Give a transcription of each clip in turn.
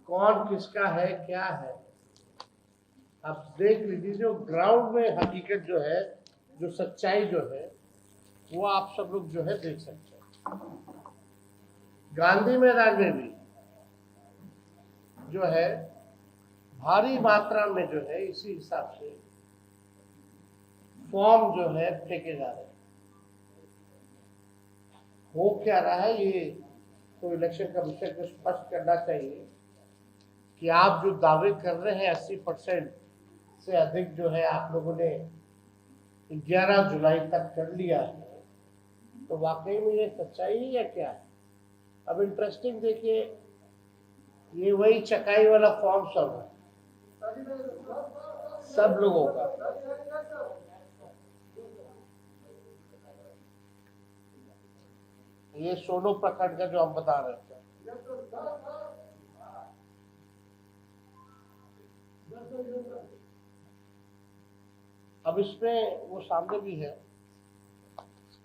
कौन किसका है क्या है, आप देख लीजिए। जो ग्राउंड में हकीकत जो है, जो सच्चाई जो है, वो आप सब लोग जो है देख सकते हैं। गांधी मैदान में भी जो है भारी मात्रा में जो है इसी हिसाब से फॉर्म जो है फेंके जा रहे हैं। हो क्या रहा है, ये तो इलेक्शन कमीशन को स्पष्ट करना चाहिए कि आप जो दावे कर रहे हैं 80% से अधिक जो है आप लोगों ने 11 जुलाई तक कर लिया है, तो वाकई में ये सच्चाई है या क्या है। अब इंटरेस्टिंग देखिए, ये वही चकाई वाला फॉर्म सब लोगों का। ये सोनो प्रखंड का जो हम बता रहे थे, अब इसमें वो सामने भी है।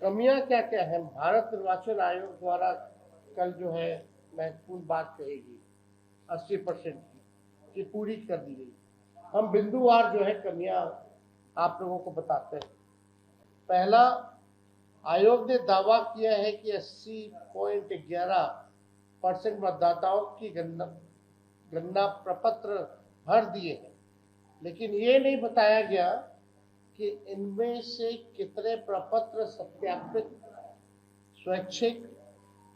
कमियां क्या क्या है। भारत निर्वाचन आयोग द्वारा कल जो है महत्वपूर्ण बात कहेगी 80% की पूरी कर दी गई। हम बिंदुवार जो है कमियां आप लोगों को बताते हैं। पहला, आयोग ने दावा किया है कि 80.11% मतदाताओं की गणना प्रपत्र भर दिए हैं, लेकिन ये नहीं बताया गया कि इनमें से कितने प्रपत्र सत्यापित, स्वैच्छिक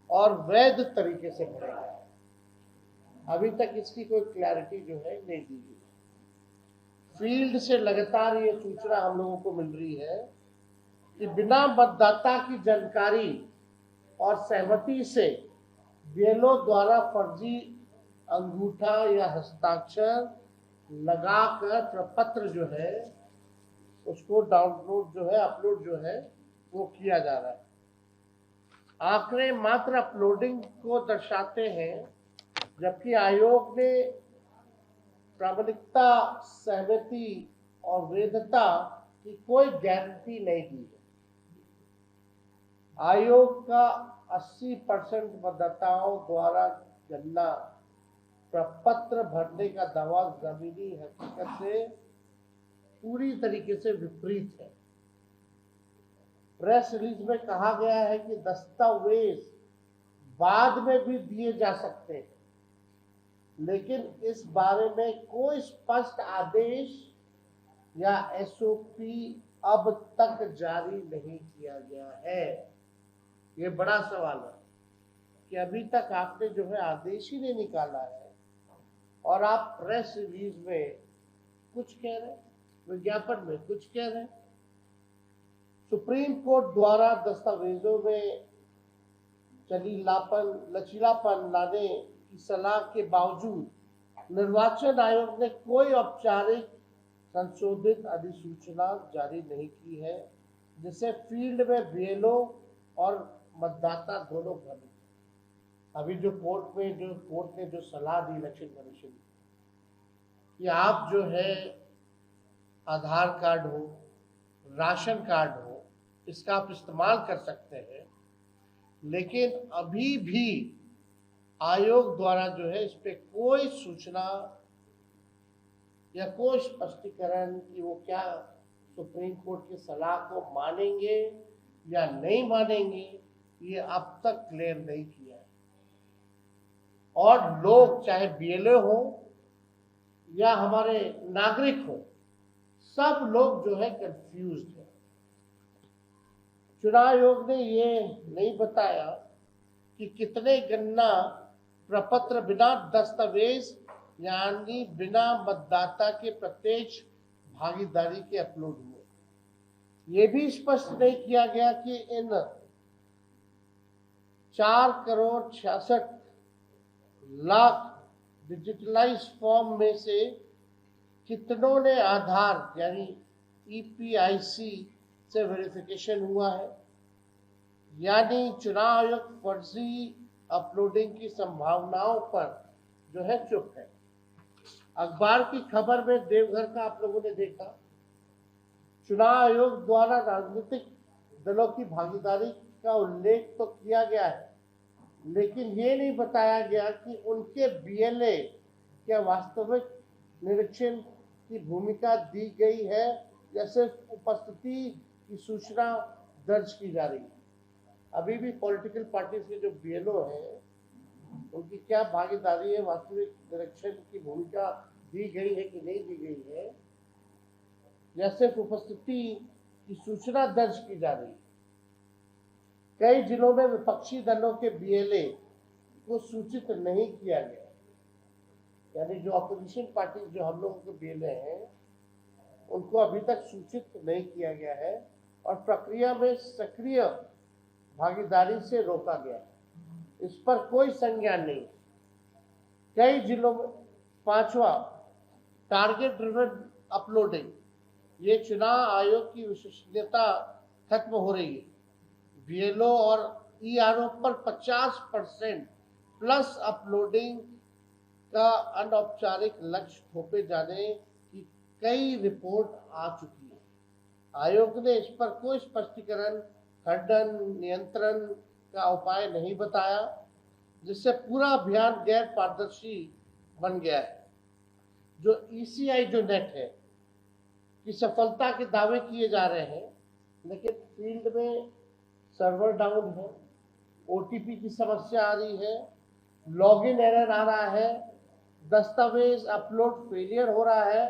और वैध तरीके से भरे गए। अभी तक इसकी कोई क्लैरिटी जो है नहीं दी गई। फील्ड से लगातार ये सूचना हम लोगों को मिल रही है कि बिना मतदाता की जानकारी और सहमति से बीएलओ द्वारा फर्जी अंगूठा या हस्ताक्षर लगाकर प्रपत्र जो है उसको डाउनलोड जो है, अपलोड जो है वो किया जा रहा है। आंकड़े मात्र अपलोडिंग को दर्शाते हैं, जबकि आयोग ने प्रामाणिकता, सहमति और वैधता की कोई गारंटी नहीं दी है। आयोग का 80% मतदाताओं द्वारा गणना प्रपत्र भरने का दावा जमीनी हकीकत से पूरी तरीके से विपरीत है। प्रेस रिलीज में कहा गया है कि दस्तावेज बाद में भी दिए जा सकते हैं, लेकिन इस बारे में कोई स्पष्ट आदेश या एसओपी अब तक जारी नहीं किया गया है। ये बड़ा सवाल है कि अभी तक आपने जो है आदेश ही नहीं निकाला है और आप प्रेस रिलीज में कुछ कह रहे हैं, विज्ञापन में कुछ कह रहे हैं। सुप्रीम कोर्ट द्वारा दस्तावेजों में लचीलापन लाने की सलाह के बावजूद निर्वाचन आयोग ने कोई औपचारिक संशोधित अधिसूचना जारी नहीं की है, जिससे फील्ड में बीएलओ और मतदाता दोनों भरे। अभी जो कोर्ट ने जो सलाह दी इलेक्शन कमीशन कि आप जो है आधार कार्ड हो, राशन कार्ड हो, इसका आप इस्तेमाल कर सकते हैं, लेकिन अभी भी आयोग द्वारा जो है इस पे कोई सूचना या कोई स्पष्टीकरण कि वो क्या सुप्रीम कोर्ट की सलाह को मानेंगे या नहीं मानेंगे, ये अब तक क्लियर नहीं किया है। और लोग चाहे बीएलओ हो या हमारे नागरिक हो, सब लोग जो है कंफ्यूज्ड है। चुनाव आयोग ने ये नहीं बताया कि कितने गणना प्रपत्र बिना दस्तावेज यानी बिना मतदाता के प्रत्यक्ष भागीदारी के अपलोड हुए। ये भी स्पष्ट नहीं किया गया कि इन 4,66,00,000 डिजिटलाइज फॉर्म में से कितनों ने आधार यानी ईपीआईसी से वेरिफिकेशन हुआ है। यानी चुनाव आयोग फर्जी अपलोडिंग की संभावनाओं पर जो है चुप है। अखबार की खबर में देवघर का आप लोगों ने देखा, चुनाव आयोग द्वारा राजनीतिक दलों की भागीदारी का उल्लेख तो किया गया है, लेकिन ये नहीं बताया गया कि उनके बीएलए क्या वास्तविक निरीक्षण की भूमिका दी गई है या सिर्फ उपस्थिति की सूचना दर्ज की जा रही है? अभी भी पॉलिटिकल पार्टीज के जो बीएलओ हैं उनकी क्या भागीदारी है, वास्तविक निरीक्षण की भूमिका दी गई है कि नहीं दी गई है, या सिर्फ उपस्थिति की सूचना दर्ज की जा रही है? कई जिलों में विपक्षी दलों के बीएलए को सूचित नहीं किया गया, यानी जो अपोजिशन पार्टी जो हम लोगों के बीएलए हैं उनको अभी तक सूचित नहीं किया गया है और प्रक्रिया में सक्रिय भागीदारी से रोका गया है। इस पर कोई संज्ञान नहीं। कई जिलों में 5वां टारगेट ड्रिवन अपलोडिंग, ये चुनाव आयोग की विश्वसनीयता खत्म हो रही है। बीएलओ और ईआरओ पर 50% प्लस अपलोडिंग का अनौपचारिक लक्ष्य थोपे जाने की कई रिपोर्ट आ चुकी है। आयोग ने इस पर कोई स्पष्टीकरण, खंडन, नियंत्रण का उपाय नहीं बताया, जिससे पूरा अभियान गैर पारदर्शी बन गया है। जो ईसीआई जो नेट है कि सफलता के दावे किए जा रहे हैं, लेकिन फील्ड में सर्वर डाउन है, ओटीपी की समस्या आ रही है, लॉगिन एरर आ रहा है, दस्तावेज अपलोड फेलियर हो रहा है,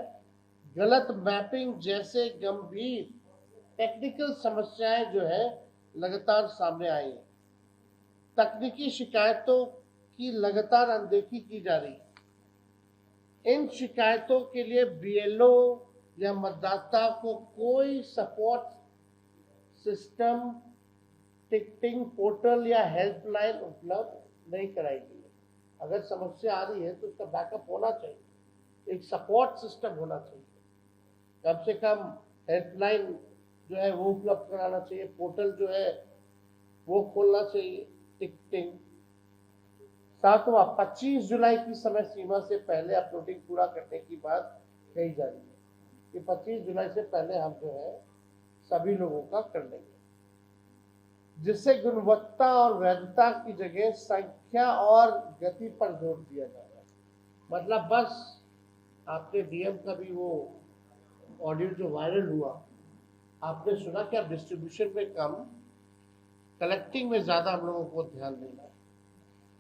गलत मैपिंग जैसे गंभीर टेक्निकल समस्याएं जो है लगातार सामने आई है। तकनीकी शिकायतों की लगातार अनदेखी की जा रही है। इन शिकायतों के लिए बीएलओ या मतदाता को कोई सपोर्ट सिस्टम, टिकटिंग पोर्टल या हेल्पलाइन उपलब्ध नहीं कराई गई है। अगर समस्या आ रही है तो उसका बैकअप होना चाहिए, एक सपोर्ट सिस्टम होना चाहिए, कम से कम हेल्पलाइन जो है वो उपलब्ध कराना चाहिए, पोर्टल जो है वो खोलना चाहिए, टिकटिंग। 7वां 25 जुलाई की समय सीमा से पहले अपलोडिंग पूरा करने की बात कही जा रही है कि 25 जुलाई से पहले हम जो है सभी लोगों का कर लेंगे, जिससे गुणवत्ता और वैधता की जगह संख्या और गति पर जोर दिया जा रहा है। मतलब बस आपने डीएम का भी वो ऑडियो जो वायरल हुआ, आपने सुना कि अब डिस्ट्रीब्यूशन में कम, कलेक्टिंग में ज्यादा हम लोगों को ध्यान देना है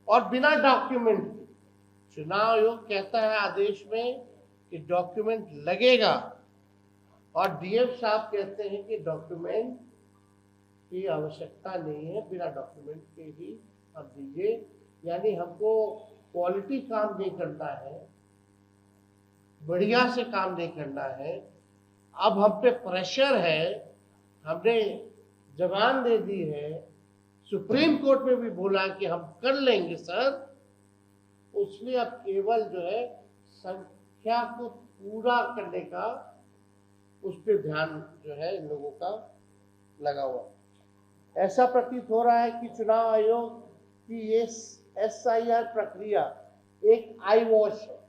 और बिना डॉक्यूमेंट के। चुनाव आयोग कहता है आदेश में कि डॉक्यूमेंट लगेगा और डीएम साहब कहते हैं कि डॉक्यूमेंट की आवश्यकता नहीं है, बिना डॉक्यूमेंट के ही आप दीजिए। यानी हमको क्वालिटी काम नहीं करना है, बढ़िया से काम नहीं करना है। अब हम पे प्रेशर है, हमने जबान दे दी है, सुप्रीम कोर्ट में भी बोला कि हम कर लेंगे सर, उसलिए अब केवल जो है संख्या को पूरा करने का उस पर ध्यान जो है इन लोगों का लगा हुआ। ऐसा प्रतीत हो रहा है कि चुनाव आयोग की ये एसआईआर प्रक्रिया एक आई वॉश है।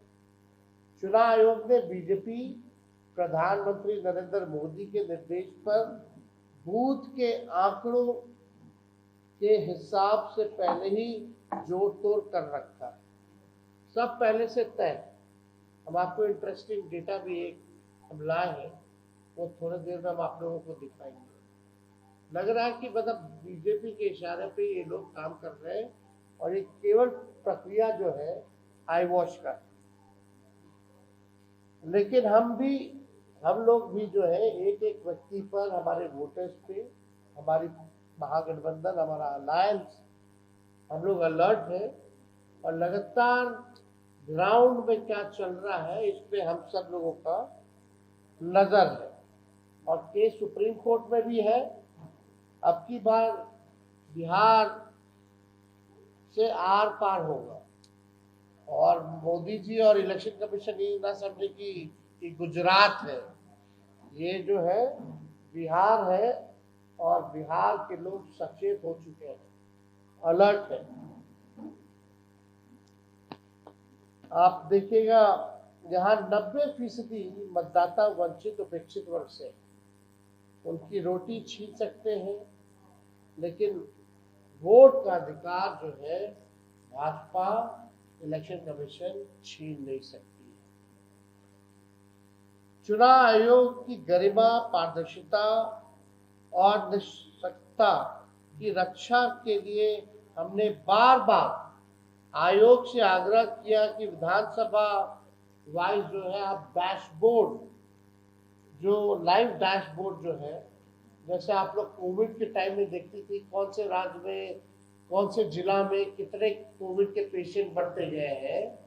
चुनाव आयोग ने बीजेपी प्रधानमंत्री नरेंद्र मोदी के निर्देश पर बूथ के आंकड़ों के हिसाब से पहले ही जोड़ तोड़ कर रखा है, सब पहले से तय। हम आपको इंटरेस्टिंग डेटा भी एक हम लाए हैं, वो थोड़ी देर में हम आप लोगों को दिखाएंगे। लग रहा है कि मतलब बीजेपी के इशारे पे ये लोग काम कर रहे हैं और ये केवल प्रक्रिया जो है आई वॉश का। लेकिन हम लोग भी जो है एक एक व्यक्ति पर, हमारे वोटर्स पे, हमारी महागठबंधन, हमारा अलायंस, हम लोग अलर्ट है और लगातार ग्राउंड में क्या चल रहा है इस पे हम सब लोगों का नजर है। और केस सुप्रीम कोर्ट में भी है। अब की बार बिहार से आर पार होगा और मोदी जी और इलेक्शन कमीशन ये ना समझे कि गुजरात है, ये जो है बिहार है और बिहार के लोग सचेत हो चुके हैं, अलर्ट है। आप देखिएगा यहाँ 90% मतदाता वंचित उपेक्षित वर्ग से, उनकी रोटी छीन सकते हैं, लेकिन वोट का अधिकार जो है भाजपा इलेक्शन कमीशन छीन नहीं सकती है। चुनाव आयोग की गरिमा, पारदर्शिता और निष्पक्षता की रक्षा के लिए हमने बार बार आयोग से आग्रह किया कि विधानसभा वाइज जो है आप डैशबोर्ड, जो लाइव डैशबोर्ड जो है, जैसे आप लोग कोविड के टाइम में देखते थे कौन से राज्य में, कौन से जिला में कितने कोविड के पेशेंट बढ़ते गए हैं,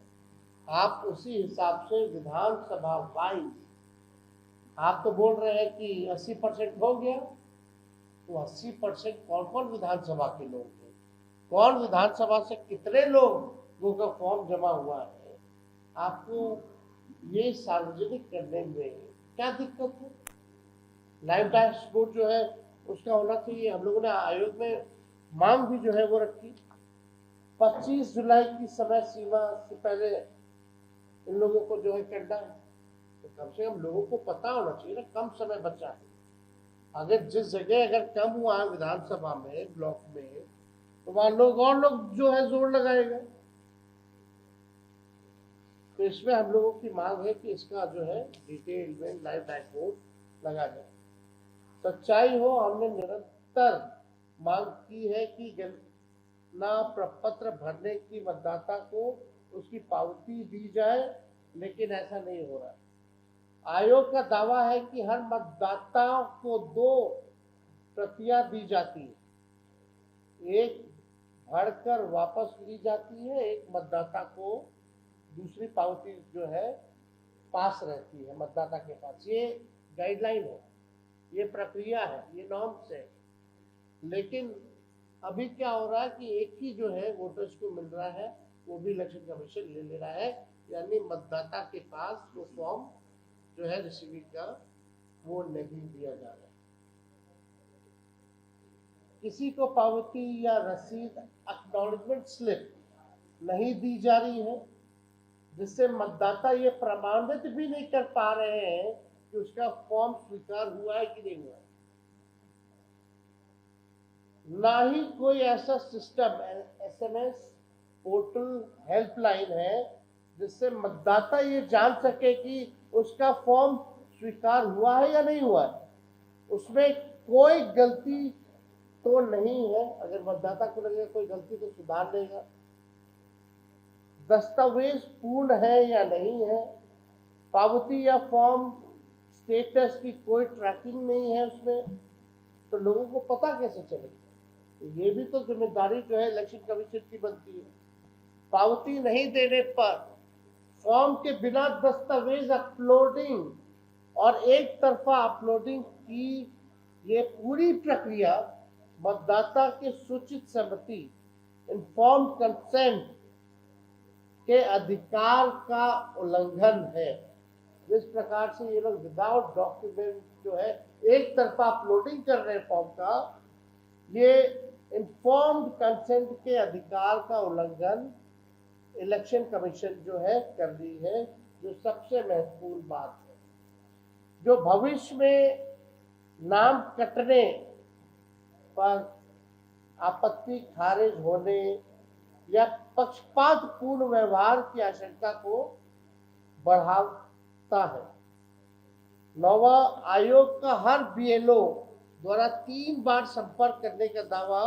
आप उसी हिसाब से विधानसभा वाइज, आप तो बोल रहे हैं कि 80% हो गया, तो 80% कौन कौन विधानसभा के लोग हैं, कौन विधानसभा से कितने लोगों का फॉर्म जमा हुआ है, आपको ये सार्वजनिक करने में क्या दिक्कत है? लाइव डैशबोर्ड जो है उसका होना चाहिए। हम लोगों ने आयोग में मांग भी जो है वो रखी, 25 जुलाई की समय सीमा से पहले इन लोगों को जो है करना है, तो कम से कम लोगों को पता होना चाहिए ना, कम समय बचा है। अगर जिस जगह अगर कम हुआ है विधानसभा में, ब्लॉक में, तो वहां लोग और लोग जो है जोर लगाएगा। तो इसमें हम लोगों की मांग है कि इसका जो है डिटेल में लाइव डैशबोर्ड लगा जाए। सच्चाई हो, हमने निरंतर मांग की है कि गणना प्रपत्र भरने की मतदाता को उसकी पावती दी जाए, लेकिन ऐसा नहीं हो रहा। आयोग का दावा है कि हर मतदाता को 2 प्रतियां दी जाती है, एक भरकर वापस ली जाती है, एक मतदाता को दूसरी पावती जो है पास रहती है मतदाता के पास। ये गाइडलाइन है, ये प्रक्रिया है, ये नॉर्म्स है। लेकिन अभी क्या हो रहा है कि एक ही जो है वोटर्स को मिल रहा है, वो भी इलेक्शन कमीशन ले रहा है, यानी मतदाता के पास वो फॉर्म जो है रिसीविंग का वो नहीं दिया जा रहा है। किसी को पावती या रसीद, एक्नॉलेजमेंट स्लिप नहीं दी जा रही है, जिससे मतदाता ये प्रमाणित भी नहीं कर पा रहे हैं कि उसका फॉर्म स्वीकार हुआ है कि नहीं हुआ है। ना ही कोई ऐसा सिस्टम, SMS, पोर्टल, हेल्पलाइन है जिससे मतदाता ये जान सके कि उसका फॉर्म स्वीकार हुआ है या नहीं हुआ है। उसमें कोई गलती तो नहीं है, अगर मतदाता को लगेगा कोई गलती तो सुधार लेगा। दस्तावेज पूर्ण है या नहीं है, पावती या फॉर्म स्टेटस की कोई ट्रैकिंग नहीं है उसमें, तो लोगों को पता कैसे चलेगा? ये भी तो जिम्मेदारी जो है इलेक्शन कमीशन की बनती है। पावती नहीं देने पर, फॉर्म के बिना दस्तावेज अपलोडिंग और एक तरफा अपलोडिंग की ये पूरी प्रक्रिया मतदाता के सूचित सहमति, इन्फॉर्म कंसेंट के अधिकार का उल्लंघन है। जिस प्रकार से ये लोग विदाउट डॉक्यूमेंट जो है एक तरफा अपलोडिंग कर रहे हैं फॉर्म का, ये इन्फॉर्म्ड कंसेंट के अधिकार का उल्लंघन इलेक्शन कमीशन जो है कर रही है, जो सबसे महत्वपूर्ण बात है। जो भविष्य में नाम कटने पर आपत्ति खारिज होने या पक्षपातपूर्ण व्यवहार की आशंका को बढ़ाता है। 9वां, आयोग का हर BLO द्वारा 3 बार संपर्क करने का दावा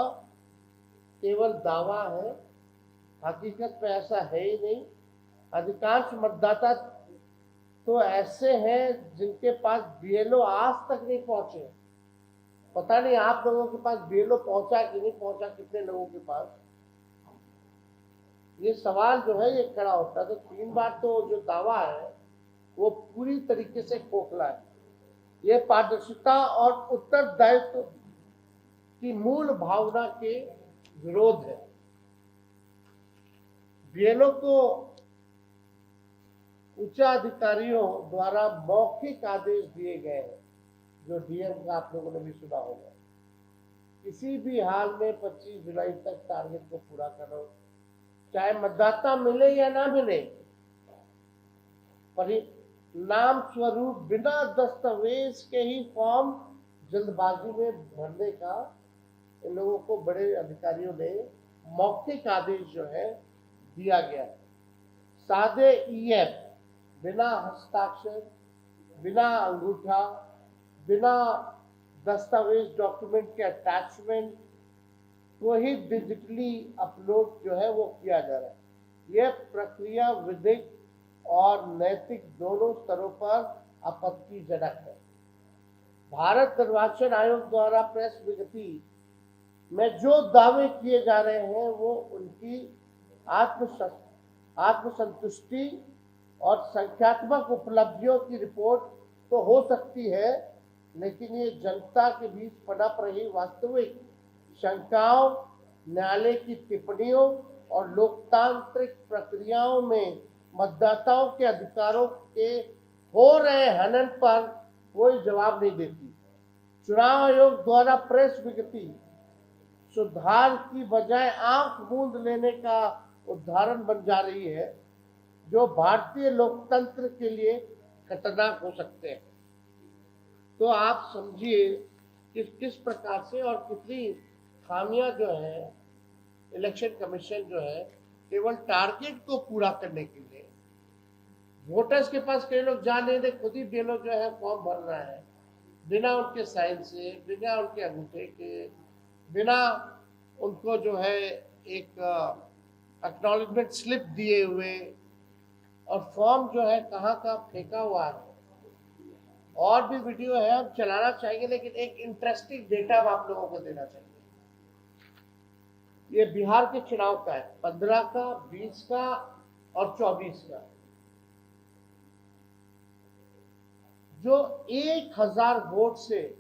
केवल दावा है, हकीकत में ऐसा है ही नहीं। अधिकांश मतदाता तो ऐसे हैं जिनके पास BLO आज तक नहीं पहुंचे। पता नहीं आप लोगों के पास BLO पहुंचा कि नहीं पहुंचा, कितने लोगों के पास, ये सवाल जो है ये खड़ा होता है। तो 3 बार तो जो दावा है वो पूरी तरीके से खोखला है। ये पारदर्शिता और उत्तरदायित्व की मूल भावना के विरोध है। BLO को उच्च अधिकारियों द्वारा मौखिक आदेश दिए गए हैं, जो DM का आप लोगों ने भी सुना होगा, किसी भी हाल में 25 जुलाई तक टारगेट को पूरा करो, चाहे मतदाता मिले या ना मिले। परिणाम स्वरूप बिना दस्तावेज के ही फॉर्म जल्दबाजी में भरने का इन लोगों को बड़े अधिकारियों ने मौखिक आदेश जो है दिया गया है। सादे ईएफ, बिना हस्ताक्षर, बिना अंगूठा, बिना दस्तावेज डॉक्यूमेंट के अटैचमेंट को ही डिजिटली अपलोड जो है वो किया जा रहा है। यह प्रक्रिया विधिक और नैतिक दोनों स्तरों पर आपत्तिजनक है। भारत निर्वाचन आयोग द्वारा प्रेस विज्ञप्ति में जो दावे किए जा रहे हैं वो उनकी आत्मसंतुष्टि और संख्यात्मक उपलब्धियों की रिपोर्ट तो हो सकती है, लेकिन ये जनता के बीच पनप रही वास्तविक शंकाओं, न्यायालय की टिप्पणियों और लोकतांत्रिक प्रक्रियाओं में मतदाताओं के अधिकारों के हो रहे हनन पर कोई जवाब नहीं देती। चुनाव आयोग द्वारा प्रेस विज्ञप्ति सुधार की बजाय आंख मूंद लेने का उदाहरण बन जा रही है, जो भारतीय लोकतंत्र के लिए खतरनाक हो सकते हैं। तो आप समझिए कि किस प्रकार से और कितनी खामियां जो है इलेक्शन कमीशन जो है केवल टारगेट को पूरा करने के लिए, वोटर्स के पास कई लोग जा नहीं रहे, खुद ही बेलो जो है फॉर्म भर रहा है बिना उनके साइन से, बिना उनके अंगूठे के, बिना उनको जो है एक एक्नॉलेजमेंट स्लिप दिए हुए, और फॉर्म जो है कहाँ का फेंका हुआ है। और भी वीडियो है, हम चलाना चाहेंगे, लेकिन एक इंटरेस्टिंग डेटा हम आप लोगों को देना चाहिए। ये बिहार के चुनाव का है, 15 का, 20 का और 24 का। जो 1000 वोट से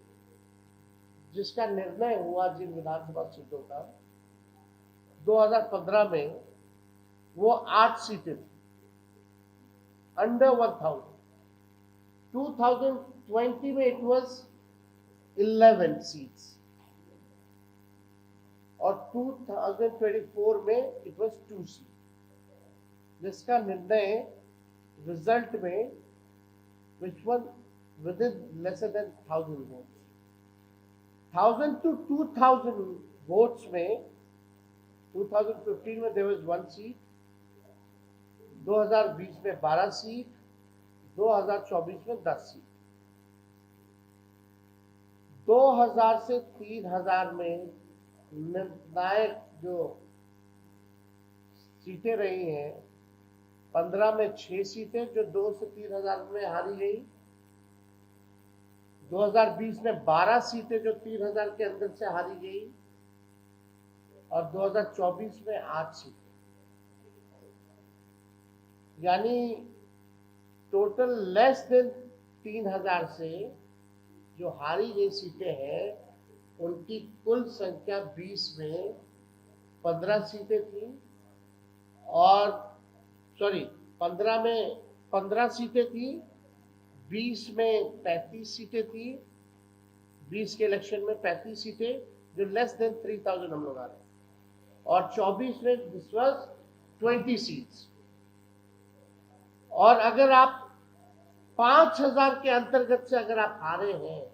जिसका निर्णय हुआ जिन विधानसभा सीटों का 2015 में, वो 8 सीटें थी, अंडर 1000। 2020 में इट वाज 11 सीट्स और 2024 में इट वाज 2 सीट, जिसका निर्णय रिजल्ट में which was within lesser than 1000 votes. 1000 to 2000 votes में 2015 में there was 1 seat, 2020 में 12 सीट, 2024 में 10 सीट। 2000 से 3000 में निर्णायक जो सीटें रही हैं, 15 में 6 सीटें जो 2 से 3000 में हारी गई, 2020 में 12 सीटें जो 3000 के अंदर से हारी गई, और 2024 में 8 सीटें। यानी टोटल लेस देन 3000 से जो हारी गई सीटें हैं, उनकी कुल संख्या 20 में 15 सीटें थी, और 15 में 15 सीटें थी, 20 में 35 सीटें थी, 20 के इलेक्शन में 35 सीटें जो लेस देन 3000 हम लोग आ रहे हैं, और 24 में दिस वाज 20 सीट्स। और अगर आप 5000 के अंतर्गत से अगर आप हारे हैं,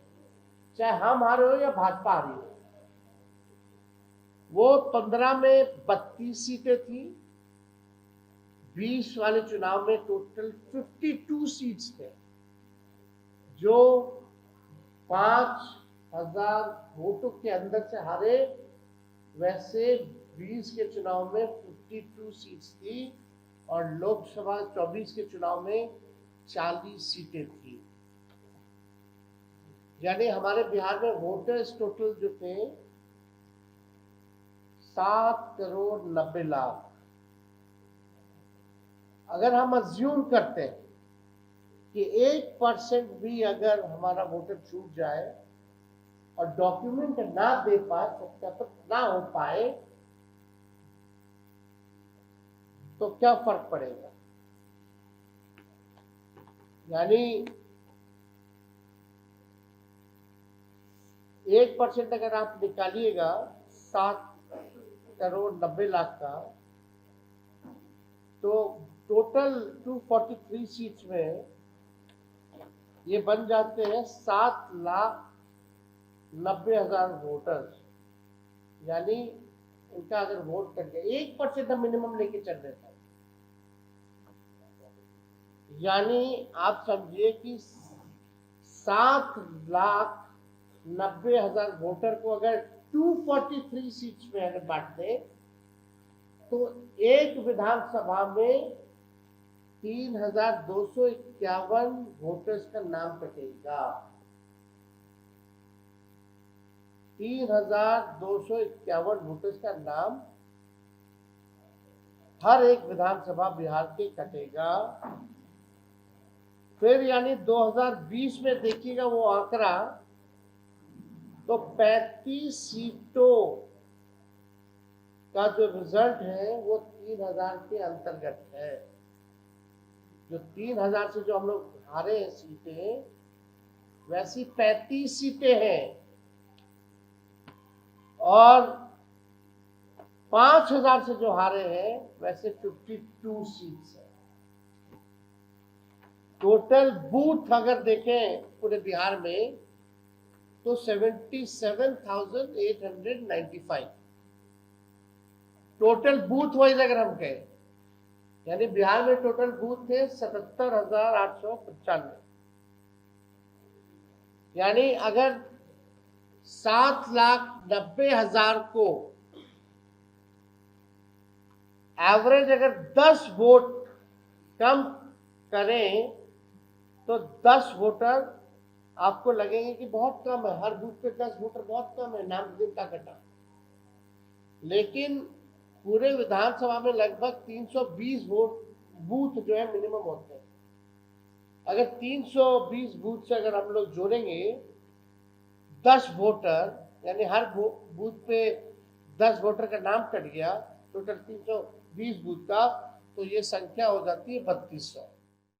चाहे हम हारे हो या भाजपा हारी हो, वो 15 में 32 सीटें थी, 20 वाले चुनाव में टोटल 52 सीट्स थे, जो 5000 वोटों के अंदर से हारे। वैसे 20 के चुनाव में 52 सीट्स थी, और लोकसभा 24 के चुनाव में 40 सीटें थी। यानी हमारे बिहार में वोटर्स टोटल जो थे 7 करोड़ 90 लाख। अगर हम अज्यूम करते हैं कि 1% भी अगर हमारा वोटर छूट जाए और डॉक्यूमेंट ना दे पाए, सत्यापित ना हो पाए, तो क्या फर्क पड़ेगा। यानी 1% अगर आप निकालिएगा 7 करोड़ 90 लाख का, तो टोटल 243 सीट्स में ये बन जाते हैं 7,90,000 वोटर्स। यानी उनका अगर वोट करके 1% हम मिनिमम लेके चल रहे थे, यानी आप समझिए कि 7,90,000 वोटर को अगर 243 सीट्स में अगर बांट दें तो एक विधानसभा में 3,251 वोटर्स का नाम कटेगा। 3,251 वोटर्स का नाम हर एक विधानसभा बिहार के कटेगा। फिर यानी 2020 में देखिएगा वो आंकड़ा, तो 35 सीटों का जो रिजल्ट है वो 3,000 के अंतर्गत है। जो 3,000 से जो हम लोग हारे हैं सीटें, वैसी 35 सीटें हैं और 5,000 से जो हारे हैं वैसे 52 सीट्स है। टोटल बूथ अगर देखें पूरे बिहार में तो 77,895 टोटल बूथ वाइज अगर हम कहें, यानी बिहार में टोटल बूथ थे 77,895। यानी अगर 7,90,000 को एवरेज अगर 10 वोट कम करें तो 10 वोटर आपको लगेंगे कि बहुत कम है, हर बूथ पे 10 वोटर बहुत कम है, नामांकन का घटा। लेकिन पूरे विधानसभा में लगभग 320 वोट बूथ जो है मिनिमम होते हैं। अगर 320 बूथ से अगर हम लोग जोड़ेंगे 10 वोटर, यानी हर बूथ पे 10 वोटर का नाम कट गया, टोटल 320 बूथ का, तो ये संख्या हो जाती है 3200।